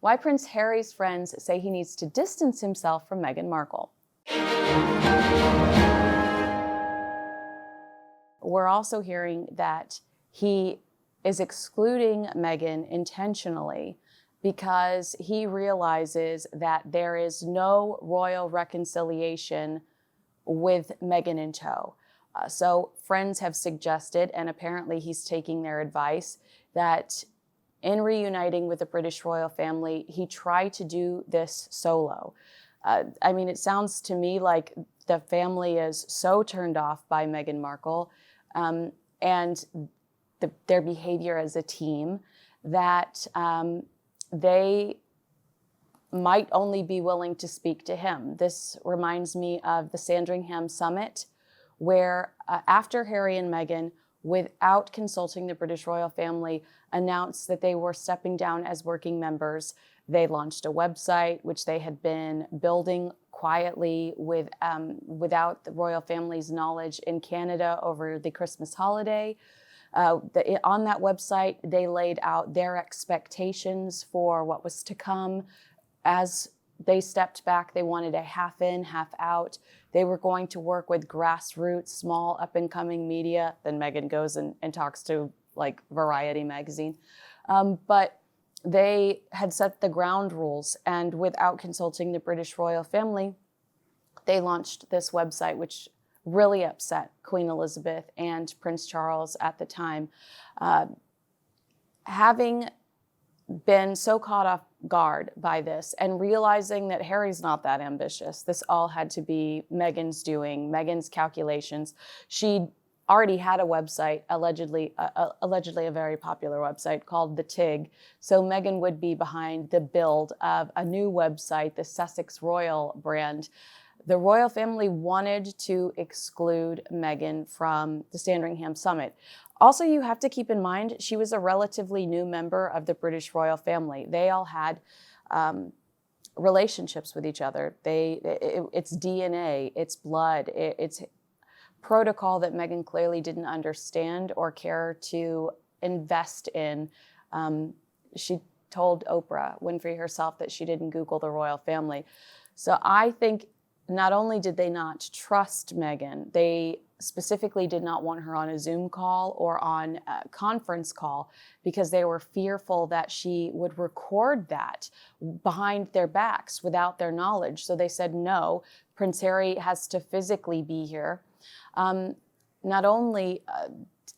why Prince Harry's friends say he needs to distance himself from Meghan Markle. We're also hearing that he is excluding Meghan intentionally because he realizes that there is no royal reconciliation with Meghan in tow. So friends have suggested, and apparently he's taking their advice, that in reuniting with the British royal family, he tried to do this solo. I mean, it sounds to me like the family is so turned off by Meghan Markle and their behavior as a team that they might only be willing to speak to him. This reminds me of the Sandringham Summit, where after Harry and Meghan, without consulting the British royal family, announced that they were stepping down as working members, they launched a website, which they had been building quietly without the royal family's knowledge in Canada over the Christmas holiday. On that website, they laid out their expectations for what was to come. As they stepped back, they wanted a half in, half out. They were going to work with grassroots, small up-and-coming media. Then Meghan goes and talks to like Variety magazine. But they had set the ground rules, and without consulting the British royal family, they launched this website, which really upset Queen Elizabeth and Prince Charles at the time. Having been so caught off guard by this and realizing that Harry's not that ambitious, this all had to be Meghan's doing, Meghan's calculations. She already had a website, allegedly a very popular website called The Tig. So Meghan would be behind the build of a new website, the Sussex Royal brand. The royal family wanted to exclude Meghan from the Sandringham Summit. Also, you have to keep in mind, she was a relatively new member of the British royal family. They all had relationships with each other. It's DNA, it's blood, it's protocol that Meghan clearly didn't understand or care to invest in. She told Oprah Winfrey herself that she didn't Google the royal family. So I think not only did they not trust Meghan, they specifically did not want her on a Zoom call or on a conference call because they were fearful that she would record that behind their backs without their knowledge. So they said, no, Prince Harry has to physically be here. Not only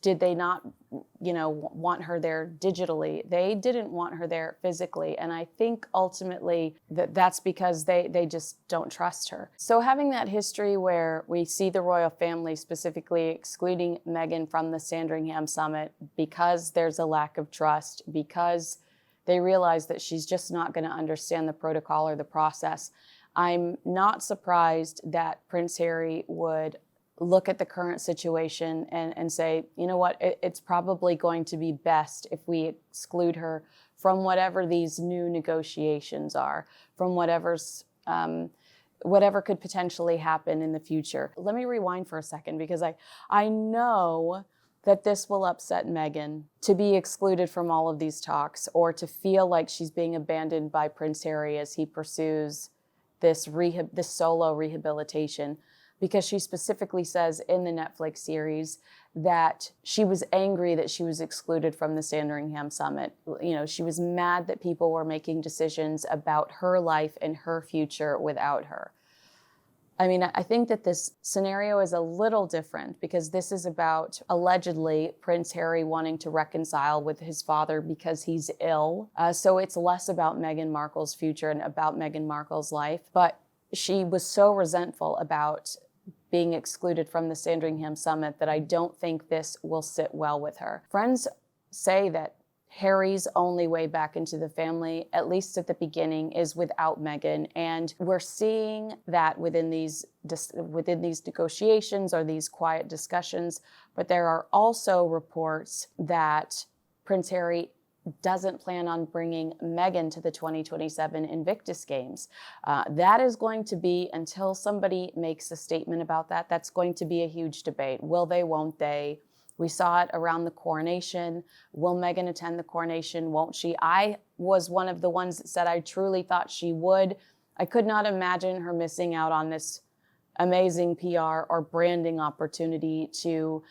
did they not, want her there digitally, they didn't want her there physically. And I think ultimately that's because they just don't trust her. So having that history where we see the royal family specifically excluding Meghan from the Sandringham Summit because there's a lack of trust, because they realize that she's just not going to understand the protocol or the process, I'm not surprised that Prince Harry would look at the current situation and say, you know what, it's probably going to be best if we exclude her from whatever these new negotiations are, from whatever could potentially happen in the future. Let me rewind for a second, because I know that this will upset Meghan to be excluded from all of these talks, or to feel like she's being abandoned by Prince Harry as he pursues this solo rehabilitation. Because she specifically says in the Netflix series that she was angry that she was excluded from the Sandringham Summit. She was mad that people were making decisions about her life and her future without her. I mean, I think that this scenario is a little different because this is about allegedly Prince Harry wanting to reconcile with his father because he's ill. So it's less about Meghan Markle's future and about Meghan Markle's life. But she was so resentful about being excluded from the Sandringham Summit that I don't think this will sit well with her. Friends say that Harry's only way back into the family, at least at the beginning, is without Meghan. And we're seeing that within these negotiations or these quiet discussions. But there are also reports that Prince Harry doesn't plan on bringing Meghan to the 2027 Invictus Games. That is going to be, until somebody makes a statement about that, that's going to be a huge debate. Will they, won't they? We saw it around the coronation. Will Meghan attend the coronation? Won't she? I was one of the ones that said I truly thought she would. I could not imagine her missing out on this amazing PR or branding opportunity to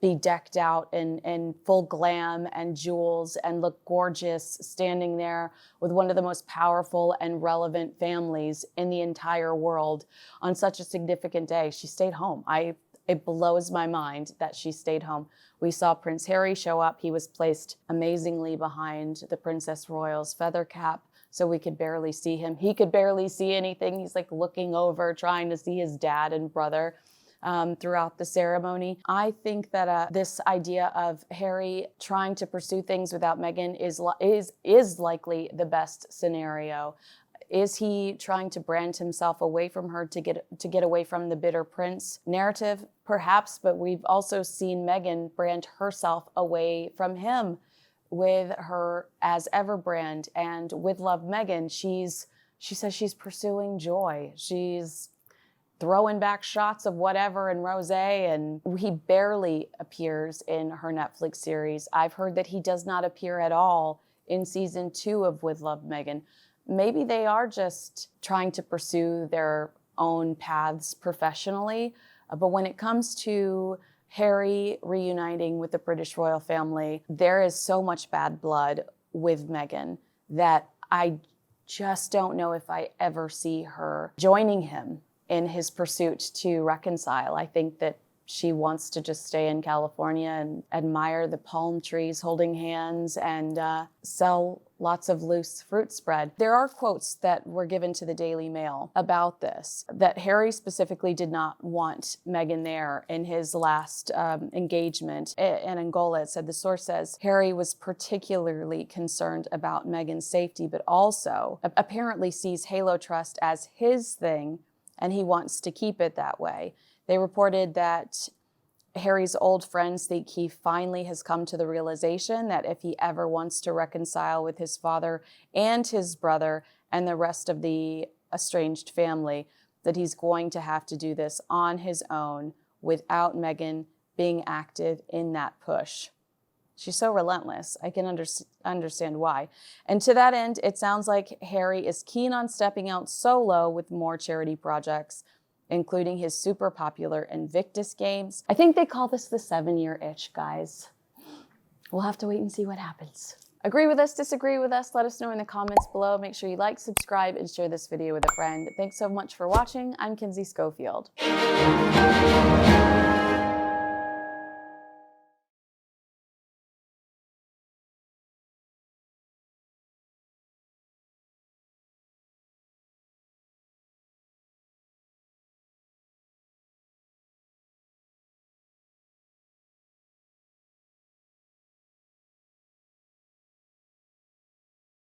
be decked out in full glam and jewels and look gorgeous standing there with one of the most powerful and relevant families in the entire world on such a significant day. She stayed home. It blows my mind that she stayed home. We saw Prince Harry show up. He was placed amazingly behind the Princess Royal's feather cap, so we could barely see him. He could barely see anything. He's like looking over, trying to see his dad and brother throughout the ceremony. I think that this idea of Harry trying to pursue things without Meghan is likely the best scenario. Is he trying to brand himself away from her to get away from the bitter prince narrative? Perhaps, but we've also seen Meghan brand herself away from him with her As Ever brand. And with Love Meghan, she says she's pursuing joy. She's throwing back shots of whatever in rosé, and he barely appears in her Netflix series. I've heard that he does not appear at all in season 2 of With Love Meghan. Maybe they are just trying to pursue their own paths professionally. But when it comes to Harry reuniting with the British royal family, there is so much bad blood with Meghan that I just don't know if I ever see her joining him in his pursuit to reconcile. I think that she wants to just stay in California and admire the palm trees holding hands and sell lots of loose fruit spread. There are quotes that were given to the Daily Mail about this, that Harry specifically did not want Meghan there in his last engagement in Angola. It said, the source says, Harry was particularly concerned about Meghan's safety, but also apparently sees Halo Trust as his thing, and he wants to keep it that way. They reported that Harry's old friends think he finally has come to the realization that if he ever wants to reconcile with his father and his brother and the rest of the estranged family, that he's going to have to do this on his own without Meghan being active in that push. She's so relentless. I can understand why. And to that end, it sounds like Harry is keen on stepping out solo with more charity projects, including his super popular Invictus Games. I think they call this the 7-year itch, guys. We'll have to wait and see what happens. Agree with us, disagree with us, let us know in the comments below. Make sure you like, subscribe, and share this video with a friend. Thanks so much for watching. I'm Kinsey Schofield.